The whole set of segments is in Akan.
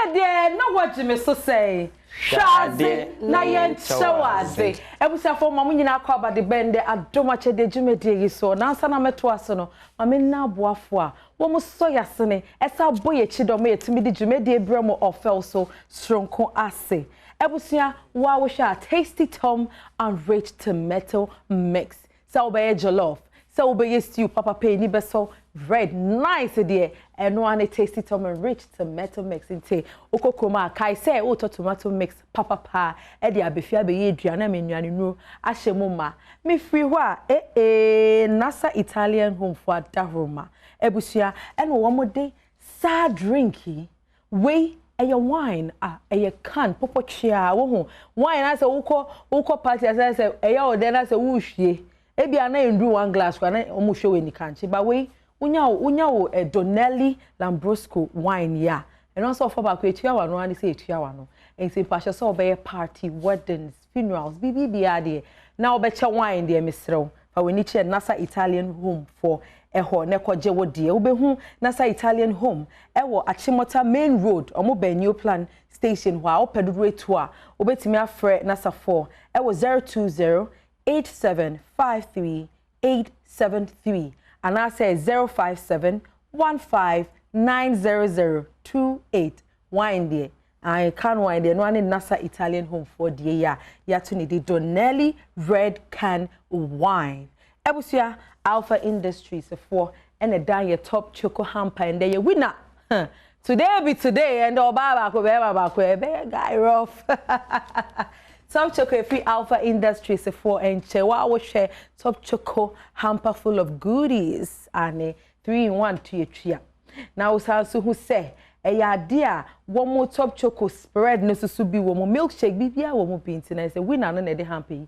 Akyedea na what me so say. Shazi na yen chawazi. Ebusia for mamu nyina akwa ba de bende Adom Akyedea dwumedie yi so na ansa na meto aso no mame na aboafo a wo mo so yasene esa boye chidom yetimi de dwumedie bremo ofel so stronko ase. Ebusia wa wo sha tasty tom and rich tomato mix. So be jollof. So be stew papa pay ni beso red nice there and one tasty tom and rich tomato mix inte okokroma kai say o tomato mix papa pa e dia befia be aduane menuane nu ahyemu ma me free ho a nasa Italian home for adahoma ebusia and wo mo de sa drinky we a wine a can popo chia wo ho wine na say woko party say e ya ode na say wo hwie ebi ana ndu one glass kwa na omo hwe we ni kanchi ba we unya Donelli Lambrusco wine ya and also for back etua wa no ani say etua wa no en say pasha so be party weddings funerals bibia de na obeche wine de mesrew fa we ni che nasa Italian home for eho ne koje wo de obehu nasa Italian home ewo Achimota main road omo ba new plan station wa opeduru etu a obetimi afre nasa 4 ewo 020 8753873 and I say 05715900028 wine there. I can wine there. No one in Nasa Italian home for the year. Ya to need the Donelli red can wine. Ebusia Alpha Industries for and a down your top choco hamper and there you winner. Today be today and all baba guy rough. Top Choco free Alpha Industries for and Chewa will share Top Choco hamper full of goodies and 3-in-1 to your tree. Now also who say a dear one more Top Choco spread no so be one more milkshake bibia one more beans and I say we na the hampy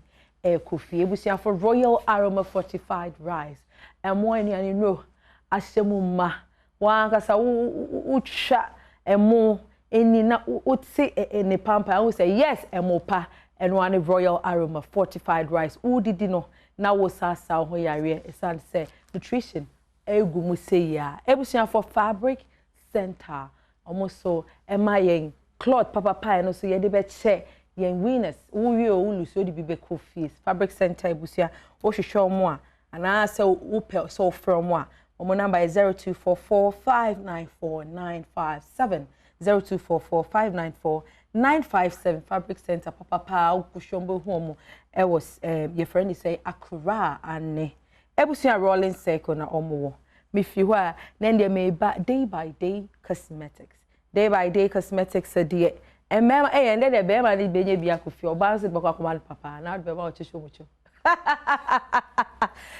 coffee we see for Royal Aroma fortified rice and more any know ashemuma one kasa ucha and more any na utse any pampa I will say yes and more pa and one Royal Aroma fortified rice. Did no now was sa ho yare esan say nutrition egu mu say ya. Ebusia for fabric center. Almost so yen cloth papa pie no so ye de be che yen winners. Wo lose so di be ko fees. Fabric center ebusia wo hwehwe mo a ana say wo pe so from mo a. Omo number is 0244594957. 0244594957 Fabric Center papa pa ukushombo homo e was your friend say Accra ane ebusia rolling circle na omo me fi ho a na ndie me ba day by day cosmetics de emema ende de be ma de benye bia kofi oba se bako akoma papa na be ba o chesho mucho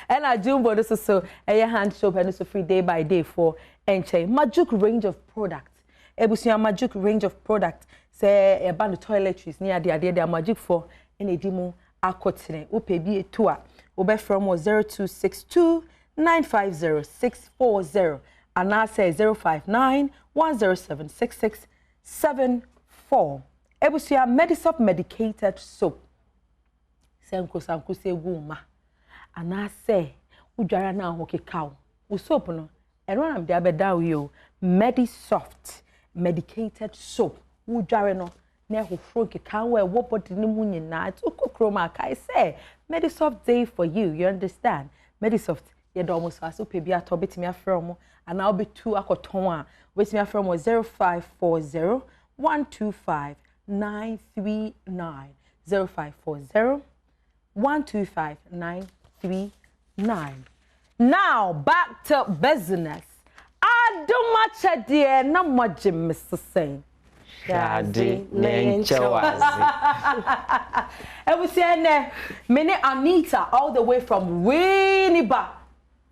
and I jumbo this so a hand soap and so free day by day for enche magic range of products. Ebusia magic range of product say a band of toiletries near the magic for any demo akotene upe bi etu a obe from 0262 950 and I say 059 107 6674. Ebusia Medisop medicated soap senko sanko se guma and I say udwara na ho kekao u soap no eno am de abeda wi Medisoft medicated soap udware no na ehofro kekao we wo body ni mu nyina to kokroma kai say Medisoft day for you understand Medisoft ye do almost so pe bia to betimi afre mo and I'll be two akoton a betimi afre mo 0540 125 939 0540 125 939. Now back to business. Adom Akyedea na moje Mr. Sain. Shadi nenchawazi. Ebusia ne mene Anita all the way from Winneba.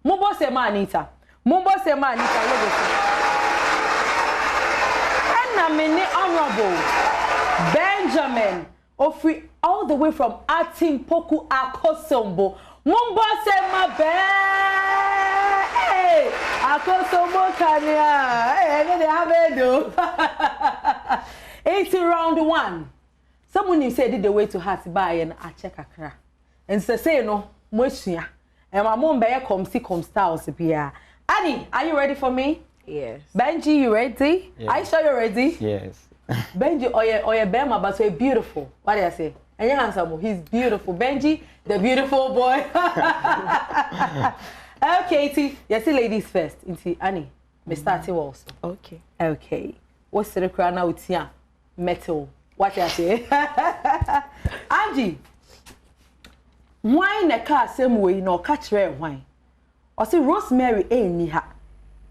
Mumbo se ma Anita. Logo. And mene honorable Benjamin Ofri all the way from Atimpoku Akosombo. Mumbo se ma be. Hey, Akosombo kania. Hey, they have do. It's round one. Someone said the way to Hatibai and I check Accra. And say no, Moshia. And my mom bear come styles here. Annie, are you ready for me? Yes. Benji, you ready? Yes. Are you sure you're ready? Yes. Benji oye bema but so beautiful. What do I say? And you handsome, he's beautiful. Benji, the beautiful boy. Okay, T. Yes, ladies first. Inti Annie, me start also. Okay. Okay. What's the crown out here? Metal. What do I say? Angie. Why na car same way no catch red wine? Or say Rosemary ni ha.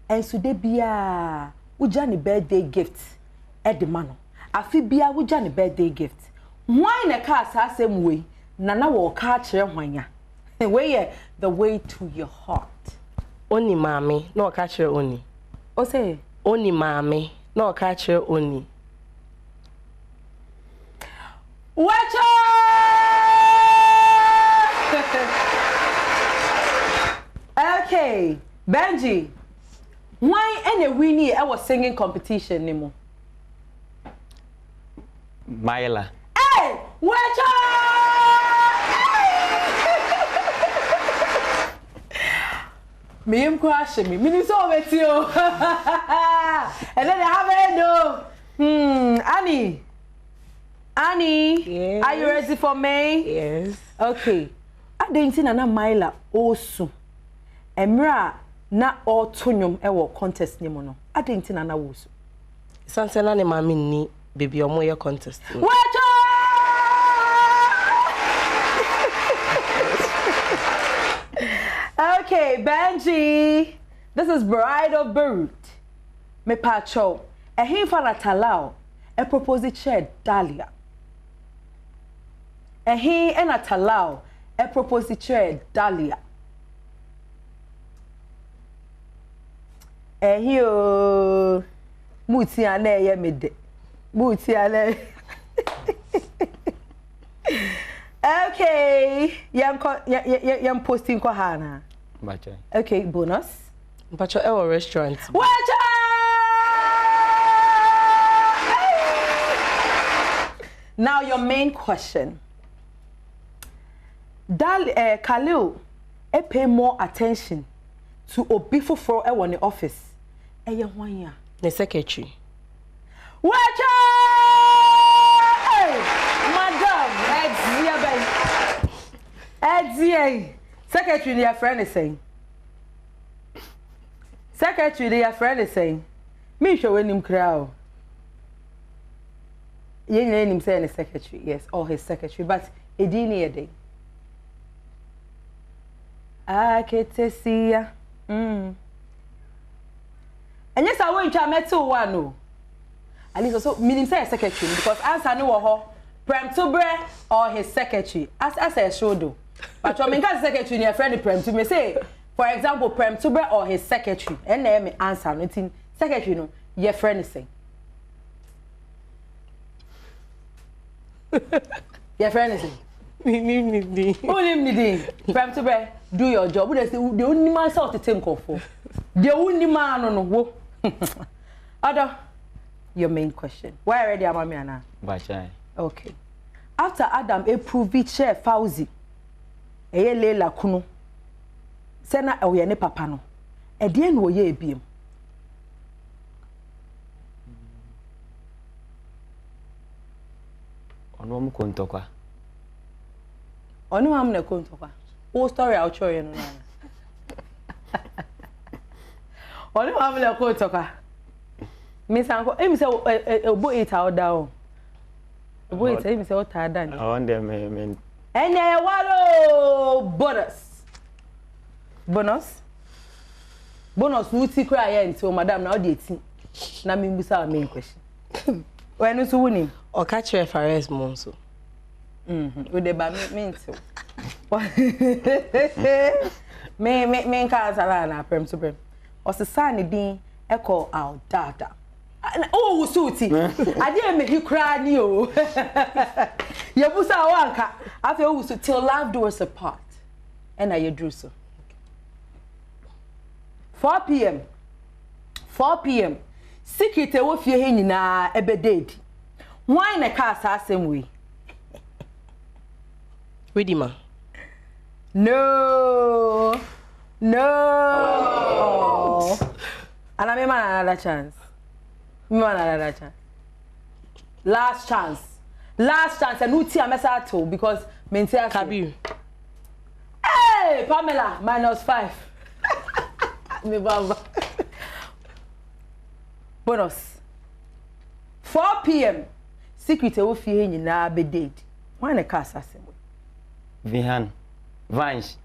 And so de bia ujani birthday gift at the mano. Afi bia ujani birthday gift. Why na car same way nana wo catch red wine? Where the way to your heart. Oni mami, no catch her oni. O say Oni mami, no catch her oni. Watch Okay, Benji. Why any winnie I was singing competition nimo? Myla. Hey, watch Me crash me. Me so with you. And then I have no. Annie, yes. Are you ready for me? Yes. Okay. I didn't see na Myla also. Emra na autonyum ewo contest ni mo no. I didn't see na woso. Sanse na ne mami ni baby omo ye contest. Watch Okay, Benji. This is Bride of Bird. Me pacho. E hin fa na talao. E propose chair Dahlia. E hin e na talao. E propose chair Dahlia. E hi o muti ane ye mede. Muti ane. Okay, yam posting ko hana. Bacha. Okay, bonus. Pacho ewo restaurant. Watch out! Now your main question. Khalil, pay more attention to obi foforo e won the office. Eye hwan ya? The secretary. Watch out! Madam, Edzie. Secretary, your friend is saying. Secretary, your friend is saying. Me show him crowd. You name him saying secretary, yes, or his secretary, but he didn't hear day. Aketesia. And yes, I won't try met to one. No. At least also meaning say secretary because answer no ho Prem Tubre or his secretary. As I showed do. But when me secretary your friend Prem to me say, for example, Prem Tubre or his secretary. And then me answer nothing. Secretary no, your friend is saying. Your friend is saying. Only Prem Tubre, do your job. They say the only man sort to take off for. The only man no. Other your main question. Why ready am I now? Bacha. Okay. After Adam approved chair Fauzi. Eye Lela Kunu. Sena oye ne papa no. E de no ye ebiem. Ono mu kontokwa. Ono am na kontokwa. O story out show you no na. Ono am na kontokwa. Miss Uncle, em say obo eat out down. Obo eat em say what dan. I want them men. Enya walo bonus. Bonus? Bonus nuti kra ya nti o madam na o de eti. Na me mbusa our main question. When you wuni? O catch your FRS monso. We de ba me nti. Me ka sala na prem to prem. O se sa ne din e call out data. Oh, suti. I didn't make you cry, you. Yabusa wanka. I feel so till love do us apart. And I drew so. 4 p.m. 4 p.m. Secret wo fie he nyina ebeded. Why na car same way? Widima. No. Oh. And I another chance. Me want another chance. last chance and uti amesa to because mentia Kabiru. Hey, Pamela, -5. Me baba. Bonus. 4 p.m. Secret wo fie nyina be date. Why na ka asase mo? Vihan. Vansh.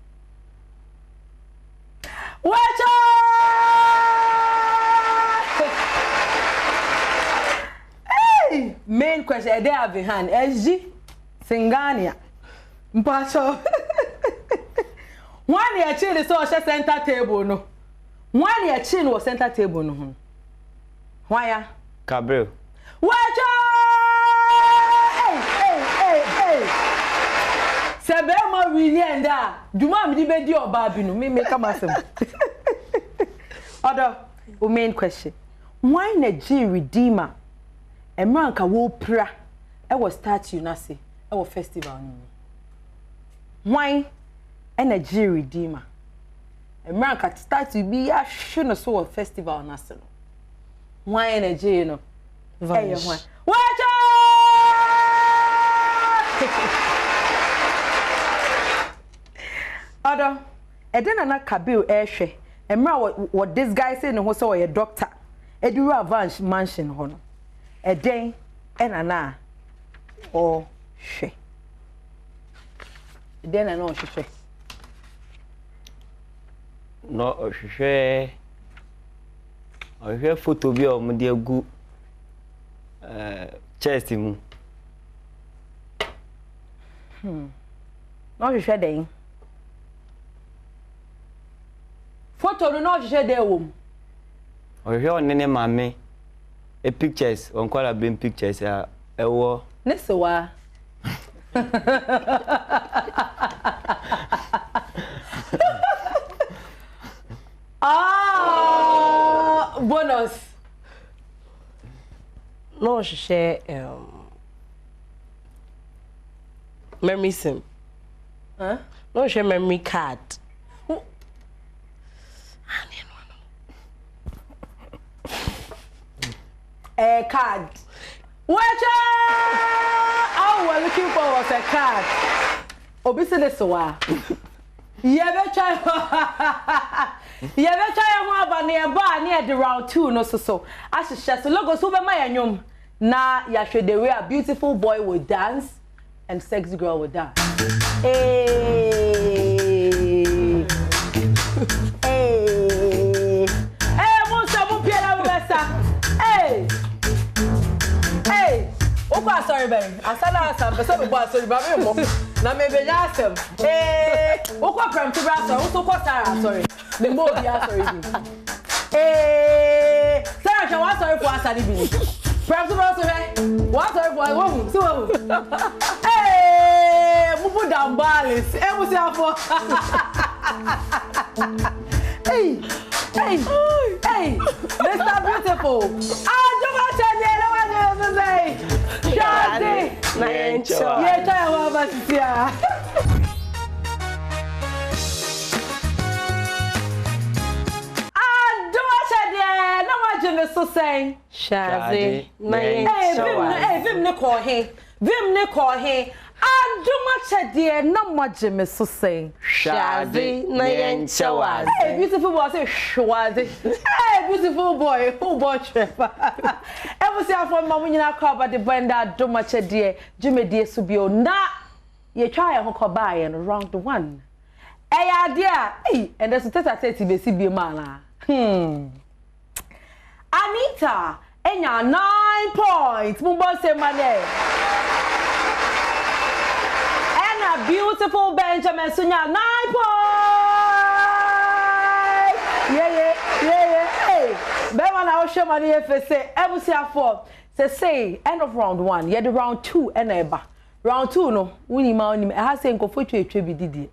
Watch out! Hey! Main question, they have Vihan. SG Singania. Mpacho. One year chin is so center table no. 1 year chin was center table no. Why? Gabriel. Watch out! Hey! Sebema really and da. Duma mi di be di oba bi no. Me make am asem. Other main question. Why na G Redeemer? Emranka wo pra. E was statue na se. E wo festival ni. Why na G Redeemer? Emranka statue bi ya hwe no so wo festival na se no. Why na G no? Hey, why? Watch out! Other, Edena na Kabiru ehwe. Emra what this guy say no so a doctor. Eduru Avanch mansion hono. Eden enana o hwe. Eden na no hwe. No hwe. Ohwe photo bi o mo de agu chest mu. No hwe den. Photo no hwe dey wom. Ohwe onene mame e pictures on kwala bring pictures ewo Nesewa. Bonus. No share memory sim. Huh? No share memory card. A card. Watch out! All we're looking for was a card. Obviously, so you ever try near bar near the round 2 no so. I should share so logos over my anyum. Na ya should the way a beautiful boy will dance and sexy girl will dance. Hey. Hey. Hey, Musa Mupiela Wessa. Hey. Hey. Okwa sorry baby. Asala asam pese me bo sorry ba me mo. Na me be yasem. Eh, okwa pram to bra sorry. Okwa Sarah sorry. Me mo bi sorry bi. Eh, Sarah she wa sorry for asali bi. Pram to bra sorry. Wa sorry for wo mu. So wo. Eh, mu bu down balance. E mu se afo. Hey. Hey. Mr. Beautiful. Adom Akyedea wa no say. Shadi na yencho. Ye try wa basia. Adom Akyedea na wa jeme so say. Shadi na Hey, vim ne ko he. Adom Akyedea na wa jeme so say. Shadi na yencho. Hey, beautiful boy, say shwazi. Hey, beautiful boy, who bought Trevor? Ever say for mama nyina call the band Adom Akyedea, Jumedie subio na ye try a hoko buy and round 1. Hey, idea. Hey, and there's a tete be si be mana. Anita, enya 9 points. Mumbo say mane. And a beautiful Benjamin Sunya 9 points. Yeah. Hey, Bevan I will show money if say Ebusia 4. Say end of round 1. Yeah, the round 2 and eba. Round 2 no. Winnie man I have say go for you a didi.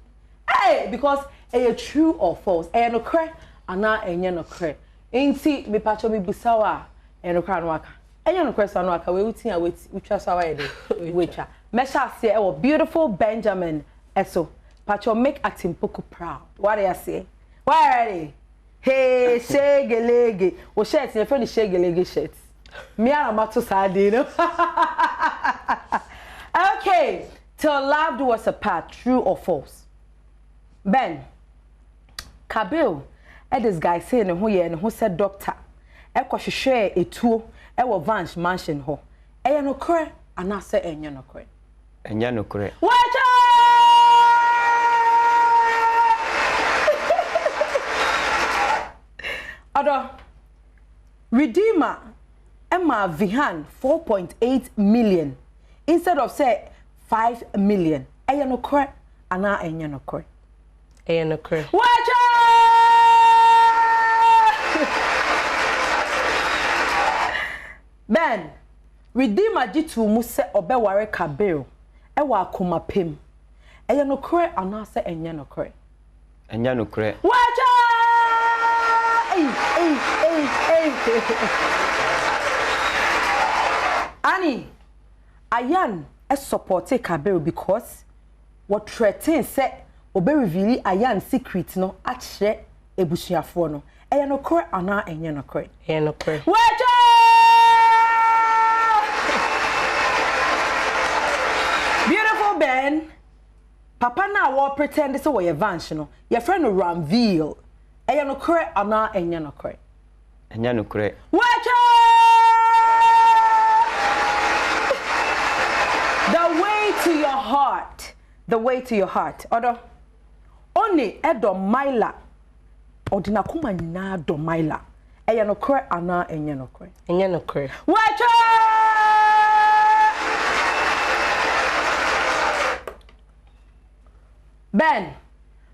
Hey, because a true or false. E no kre ana enye no kre. Enti me pacho me busawa e no kra no aka. Enye no kre sa no aka we utin a we twa sawa e de. Wecha. Mesha say e beautiful Benjamin eso. Pacho make Atimpoku proud. What do you say? Why ready? Hey, shegelege. O shirt, your friend is shegelege shirt. Me and Mato Sadino. Okay. Till love do us apart, true or false? Ben. Kabil. This guy saying who ye and who said doctor. Eko share a tour. Ewo Vance mansion ho. Eya no kore anase enya no kore. Enya no kore. Wacha! Odo Redeemer Emma Vihan 4.8 million instead of say 5 million. Eya no kore ana enya no kore. Eya no kore. Wacha! Ben, Redeemer jitu mu se obeware Kabil. Ewa akoma pem. Eya no kore anase enya no kore. Enya no kore. Wacha! Hey. Annie, Ayan support Kabil because what threaten say obe reveal Ayan secret no achre ebusuafo no. Eya no kore ana enya no kore. Eya no kore. Wacha! Beautiful Ben. Papa na wo pretend say we Vance no. Your friend no Ramville. Eya no kore ana enya no kore. Enya no kore. Wacha! The way to your heart. The way to your heart. Odo. Only Adom Myla. Odina kuma nyina Adom Myla. Eya no kore ana enya no kore. Enya no kore. Wacha! Ben,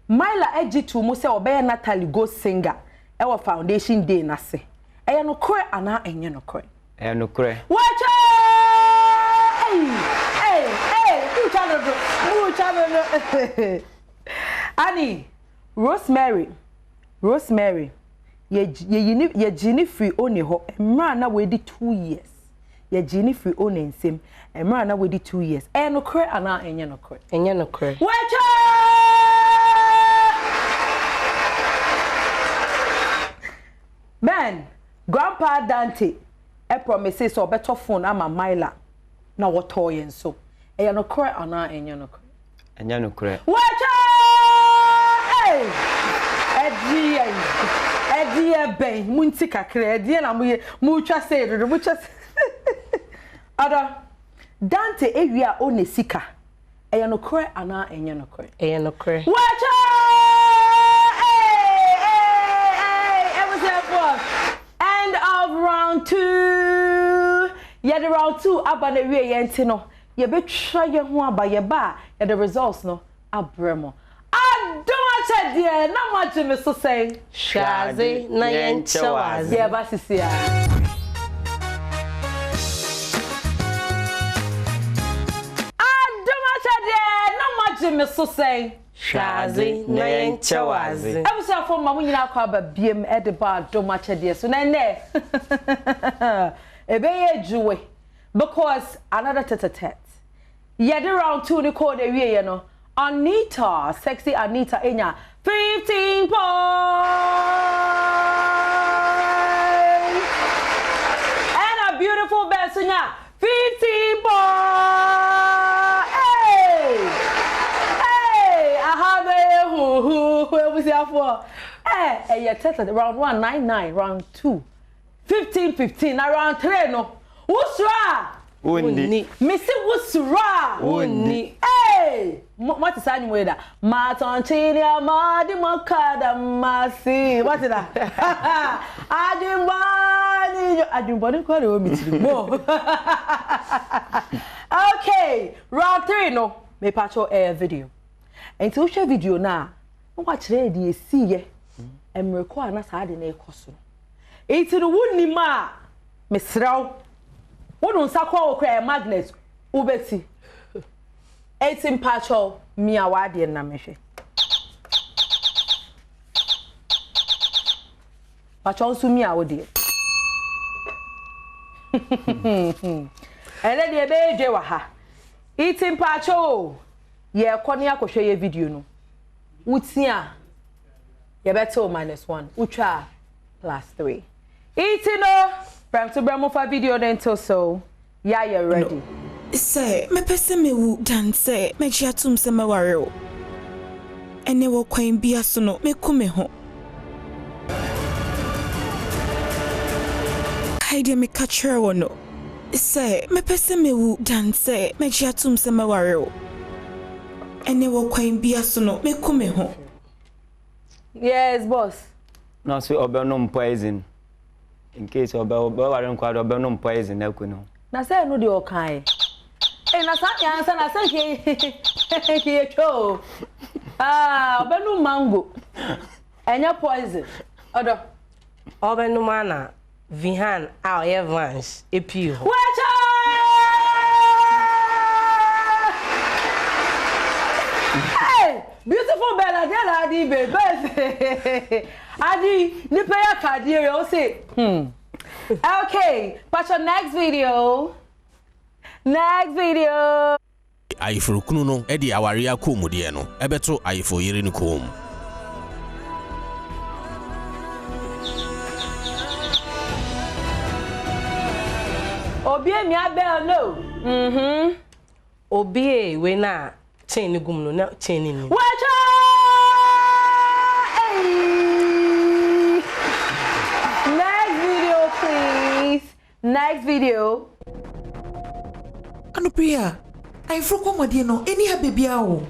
Myla ejitu mu se obeye Natalie go singer. Ewa foundation day na se. Eya no kore ana enye no kore. Eya no kore. Wacha! Hey, Mu channel. Annie, Rosemary, ye jini free oni ho. Emra na wedi 2 years. Ye jini free oni nsem. Emra na wedi 2 years. Eya no kore ana enye no kore. Enya no kore. Wacha! Ben, Grandpa Dante, promises so better phone ama Myla. Na wato yen so. Eya no kore ana enya no kore. Enya no kore. Wacha! Hey! Edie ben, munti kakre, edie na mu twa say do mu twa. Ada Dante ewia one sika. Eya no kore ana enya no kore. Eya no kore. Wacha! End of round 2. Yeah, the round 2 aba na wie yenti no. Ye betwa ye ho aba ye ba, yeah, the results no abremo. Adom Akyedea na maje me so say Shazi na yenchewazi. Yeah, ba sisi ya. Adom Akyedea na maje me so say Shazi na yenchewazi. Ebusa for ma munyina akwa ba biem e de ba Adom Akyedea so na ne. Ebeye juwe because another tete. Yedi round 2 ni call the wie no. Anita, sexy Anita enya 15 points. And a beautiful Besunya 15 points. Hey, I have a who was here for. Hey, yeah, tete round 1 99, round 2 15, around 3 no. Usra! Undi. Missy Usra! Undi. Hey! What is that way that? Matonchinia Madi Mokada Masi. What is that? Ajumbani quite a bit more. Okay, round 3 no. Me patcho air video. And to share video now. Watch ready see ye. And require na sa de na ekoso. Iti no wunni ma mesraw wonu nsakwa okra magnet ubeti eti mpacho mi awade na mehwe pacho nsu mi awode ele de beje wa ha iti mpacho ye koni akohwe ye video no wutia ye beto -1 utwa +3 Itino Bram to Bram for video dento so. Yeah, you're ready. Say, me pese me wu dan say, me chiatum se me ware o. Ene wo kwan bia so no, me kume ho. Kaide me kachere wo no. Say, me pese me wu dan say, me chiatum se me ware o. Ene wo kwan bia so no, me kume ho. Yes, boss. No, so obenum poison. In case obenum kwado obenum poison ekuno. Na say no dey okan. Na sa answer na say ki cho. Obenum mango. Enya poison. Odo. Obenum ana Vihan a Evans epi ho. Wacha! Hey, beautiful Bella, dear Adi, baby. Adi, ni pay card here, you say. Okay, but your next video. Next video. Ayifo kunu no e di aware akomu de no ebeto ayifo yire ni kom. Obi emi abel no. Obi we na chain ni gum no na chain ni. Wacha! Next video, please. Next video. Ano Priya, I forgot my dear no, any ha baby ow.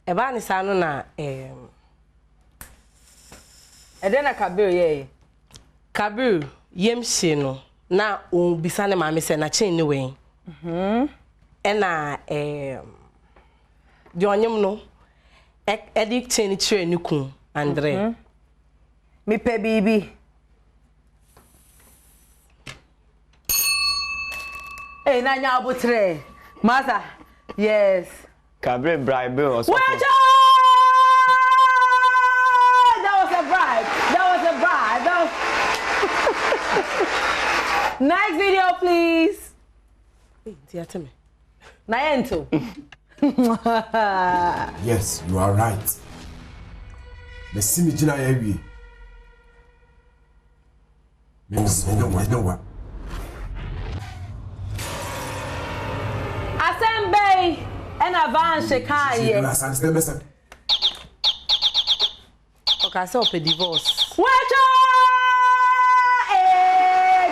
Eba ni sanu na Edena Kabir ye. Kabir yemhye no na o bisa ne maame se na chain ni we. Ena di onyem no edik chain ni chere ni kun Andre. Me pe bibi. Hey, na nya abotre. Mother. Yes. Cabre bribe or something. Wacha! That was a bribe. That was a bribe. Next video, please. Hey, me. Naento. Yes, you are right. Me see me jina yewi. Me no wa. Asembe en avance kaye. Okay, so pe divorce. Wacha!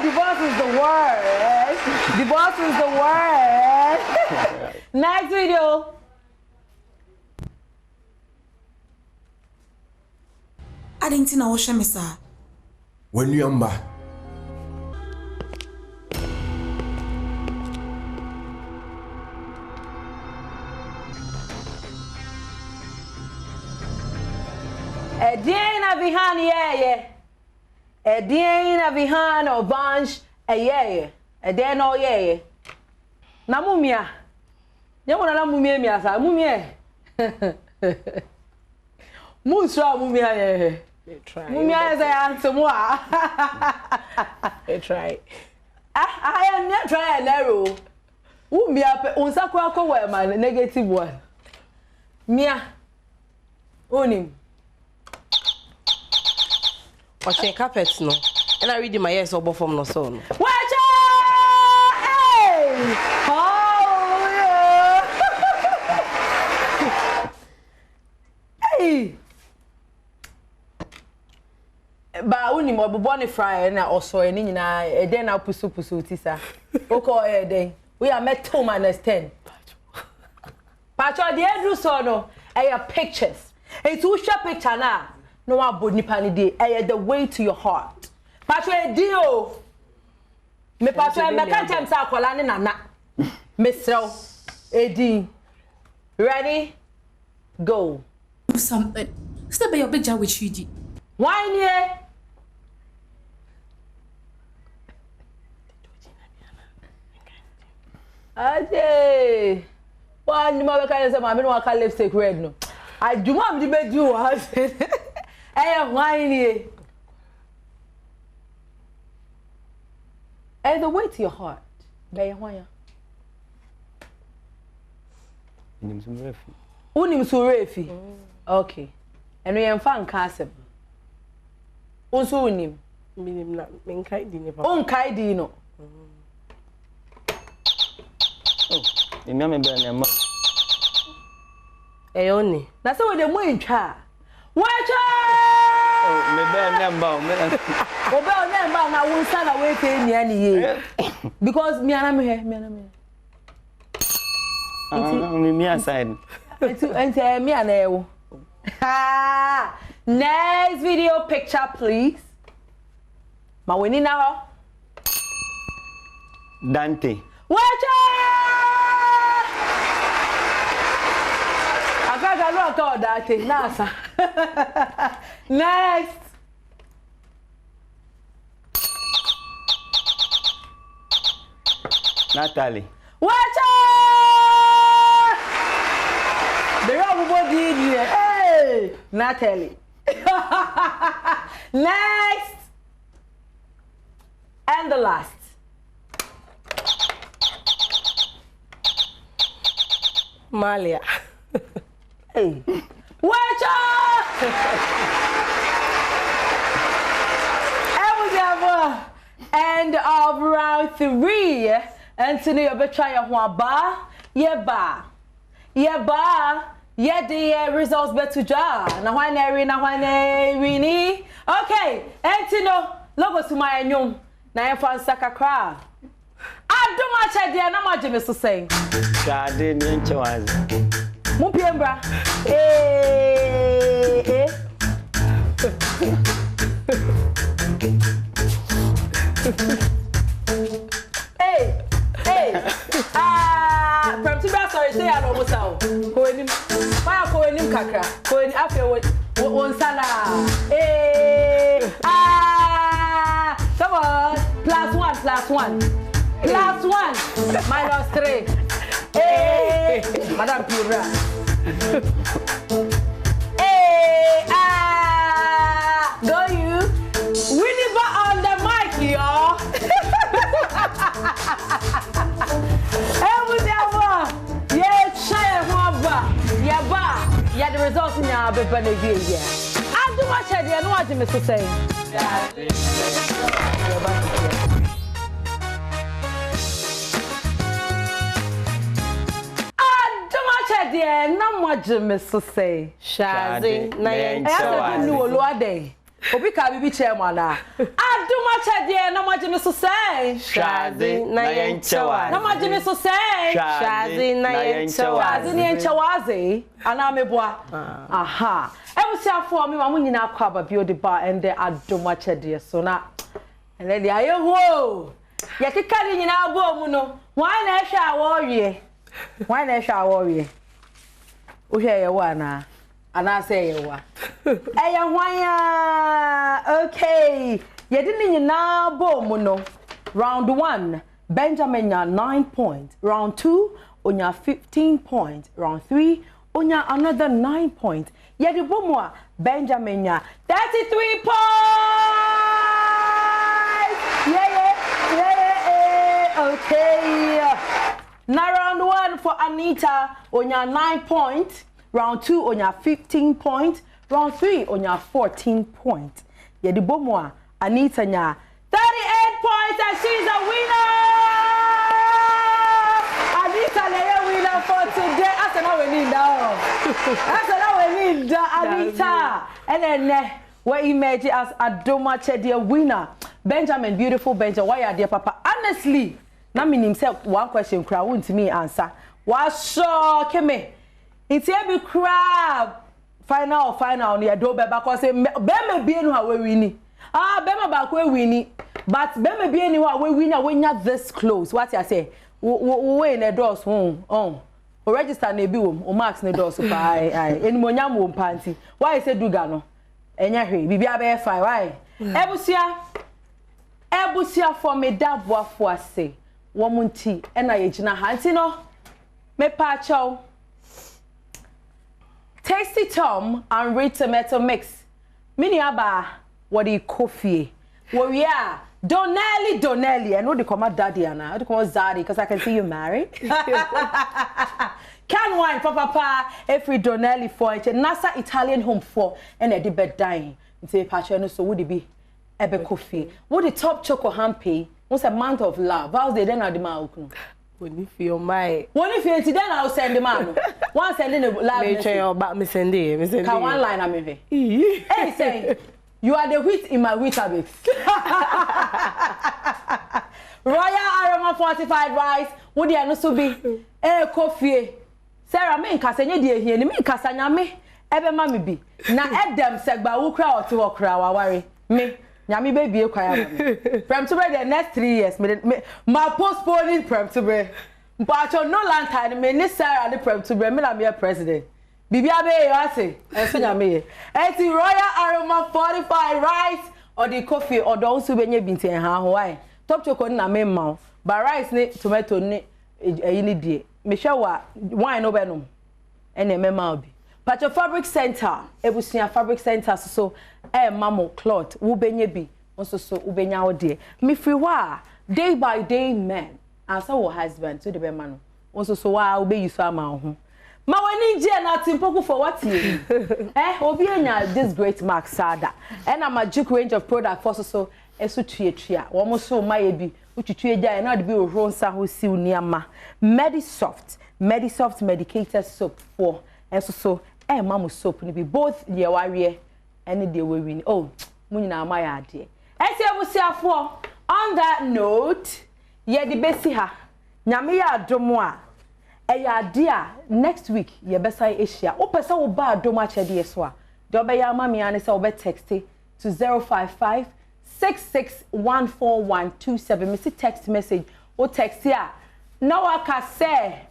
Divorce is the word. Divorce is the word. Next video. I didn't know what she said. When you amba. Edina Vihan ye. Edina Vihan or Vange ye. Edena ye. Namumia. You want to mumia me as a mumia. Musra mumia. They try. Mumia is a answer more. They try. I am not trying an arrow. Umbia unsakwa where my negative one. Mia. Onim. Watching carpets no. And I read my ears over from no son. Watch out! Hey! Hallelujah! Hey! Ba uni mo bobone fry na oso eni nyina e den na pusu tisa. Oko e den. We are met to understand. Pacho the edru so no e pictures. It's who share picture na no one body nipa ni dey the way to your heart. Pacho e dio. Me pacho e me kan tem sa akola ne nana. Me srew. Edi. Ready? Go. Something. Step by your big jar with you. Why nie? Aje. One more we can say mama no waka lipstick red no. Aduma am di be do wa. Why nie? The way to your heart. Be why? Nim so refi. Unim so refi. Okay. Eno yɛn fa nka asɛm. Unso unim. Minim na menkai di ne papa. Unkai di no. Emi me be na ma. Eyoni. Na se we de mu ntwa. Wacha! Me be na mba o me na. Obe o na mba na wonsa na we ke nia ni ye. Because me ana me he. Me aside. Enti me ana ewo. Ha! Next video picture please. Ma weni na ho. Dante. Wacha! Agaga lo ka Dante nasa. Next. Natalie. Wacha! The rubber body here. Hey, Natalie. Next. And the last. Malia. Hey. Wacha! End of round 3. Anthony, you better try your ba. Yeba. Yeah, the results better ja. Na wini. Okay, Anthony, logo to my nyum. Na yefan sakakra. Adom Akyedea na majeme so sen. Shade ni nchewazi. Mumpiembra. From Tibra sorry say I almost out. Koenim. Why koenim kakra? Koenim afi won sala. Come on. +1. -3. Madam Pura. Go you. Winnie on the mic, y'all. Yeah, the results in your paper. Adom Akyedea no what me so say. Adom Akyedea no what me so say. Shazi na yen I no oluade. Obi ka bibi chairman na. Adom Akyedea no what me so say. Shazi na yen chewa. No what me so say. Shazi na yen chewa. Shazi na yen chewaze. Ana meboa. Aha. Ebusiafo me ma munyina akwa ba bio de ba ende Adom Akyedea so na. Ene dia ye ho. Ye keka ni nyina abo mu no. Why na ehwa awowie? Why na ehwa awowie? Wo hwe ye wa na. Ana say ye wa. Eya hwan. Okay. Ye di ni nyina abo mu no. Round 1, Benjamin nya 9 points. Round 2, onya 15 points. Round 3, onya another 9 points. Yedi bomwa Benjamin nya 33 points. Yeah. Okay. Now round 1 for Anita, onya 9 points. Round 2, onya 15 points. Round 3, onya 14 points. Yedi bomwa Anita nya 38 points and she's a winner. Anita Leia winner for today. That's what we need now. Anita. And then we imagine as Adom Akyedea winner. Benjamin, beautiful Benjamin. Why are dear papa? Honestly, na me himself one question crowd won't me answer. What shock me? It's every crab. Final near do beba cause be me be no how we win. Bema back we win. But be me be anywhere we win when you're this close. What I say? We in the doors home. O register na bi wom, o marks na doors so ai. Enimonyam wo panty. Why say duga no? Enya hwe, bibia be fine. Why? Ebusia for me daboafo ase. Wo munti e na ye gina ha. Nti no me pa chow. Tasty Tom and Red Tomato Mix. Mini aba what the coffee. We are Donnelly. I know they call my daddy Anna. I call Zaddy because I can see you married. Can Fine wine, papa, every Donnelly for it, Nasa Italian home for, and a debate dying. Say, Patrano, so would it be Ebe coffee? Would the top choco hampy? What's a month of love? How's the then at the mouth? When you feel my. When if you're then I'll send the man. One sending a live about me send it. Can one line I'm in. Hey, say, you are the wheat in my Weetabix. Royal Aroma fortified rice. Would you also be a coffee? Sarah, me Cassania, dear, here, me Cassania, me, ever mammy be. Now, Adam said, but who crowd to a crowd, worry. Me, Yami baby, a crowd. From to the next 3 years, my postponing Prem to bread. But you're no lantern, me, Sarah, the Prem to bread, me, I'm your president. Bibi Abe, I say, and so Yami. And the Royal Aroma fortified rice or the coffee or those who be near Binti and Hawaii. Top chocolate na me mouth, but rice ne tomato ne any day. Me sure wine no benum. Ene me mouth bi. But your fabric center, ebusia fabric center so mamo cloth wo benye bi. Also so wo benya wo de. Me free wa day by day men. Asa wo husband so the be man. Also so wa wo be use ama ho. Ma wani je na timpoku for what ye. Obi enya this great mark sada. And a magic range of product for so eso tria wo mo so maye bi ututue gya na de bi ohro nsa ho siw niama Medisoft medicated soap for eso so mamo soap ni bi both ye ware and de we win oh munyina ma ya ade ese abusiafo on that note ye de besi ha nyame ya adomo a eya ade a next week ye besai asia wo pese wo ba Adom Akyedea so a de obeya mama ya ne se wo be text to 055 66141127. Missy text message or text here. No one can say.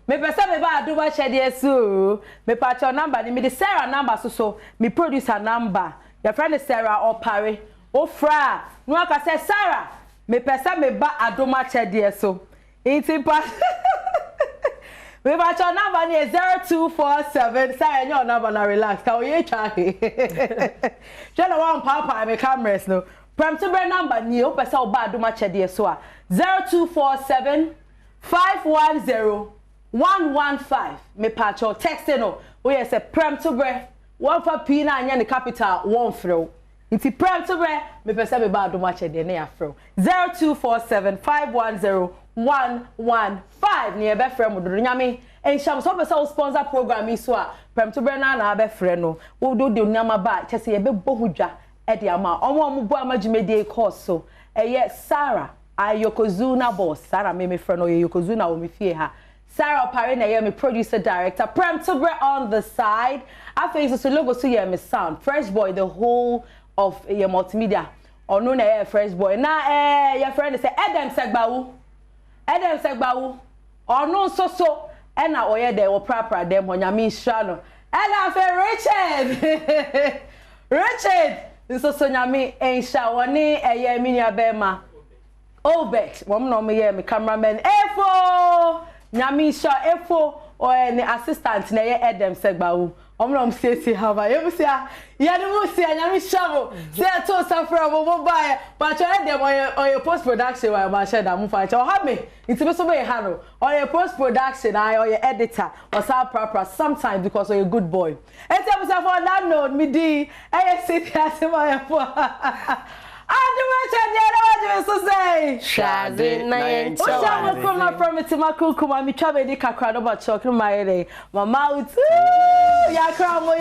Me person me ba Adom Akyedea so. Me patch your number. Me the Sarah number so. Me producer number. Your friend is Sarah or Parry. Oh fra. No one can say Sarah. Me person me ba Adom Akyedea so. It's impossible. We patch your number is 0247. Sorry, your number now relax. How you try? Just one papa my cameras no. Prem to brand number ni o pesa o ba Adom Akyedea so 0247 510 115. Me patch your text no. O yes a prem to brand one for P na anya the capital one throw. Inti prem to brand me pesa me ba Adom Akyedea na ya throw 0247 510 115 near be friend do nyame en sham so be so sponsor program is so a prem to brand na be friend no wo do de nyama ba chese ye be bohudwa e de ama omo bu amagimedie course so eye Sarah Ayokozuna boss Sarah me friend no Yokozuna wo me fie ha Sarah Opare na ye me producer director prem to brand on the side I face so logo so ye me sound fresh boy the whole of your multimedia or no na fresh boy na your friend say Adam Segbawu or no so and now oye de wo prapra dem onyame hira no and afa Richard so nyame ensha woni eye minia bema Obet wom no me ye me cameraman efo nyame hira efo o any assistant na ye Adom Segbawu omnom sesi hava yebusia ya de musia nyame hira say to safra bo buy but you dem on your post production wa ma share da mu fa cha ha me ntime so be ha no on your post production or your editor or sa proper sometimes because you're a good boy ebusia for that note me di sit asema ya for Adom Akyedea na so say Shazi na yen so I come from it ma kukuma mi twa be di kakra no ba chok no ma yere mama ut ya kramo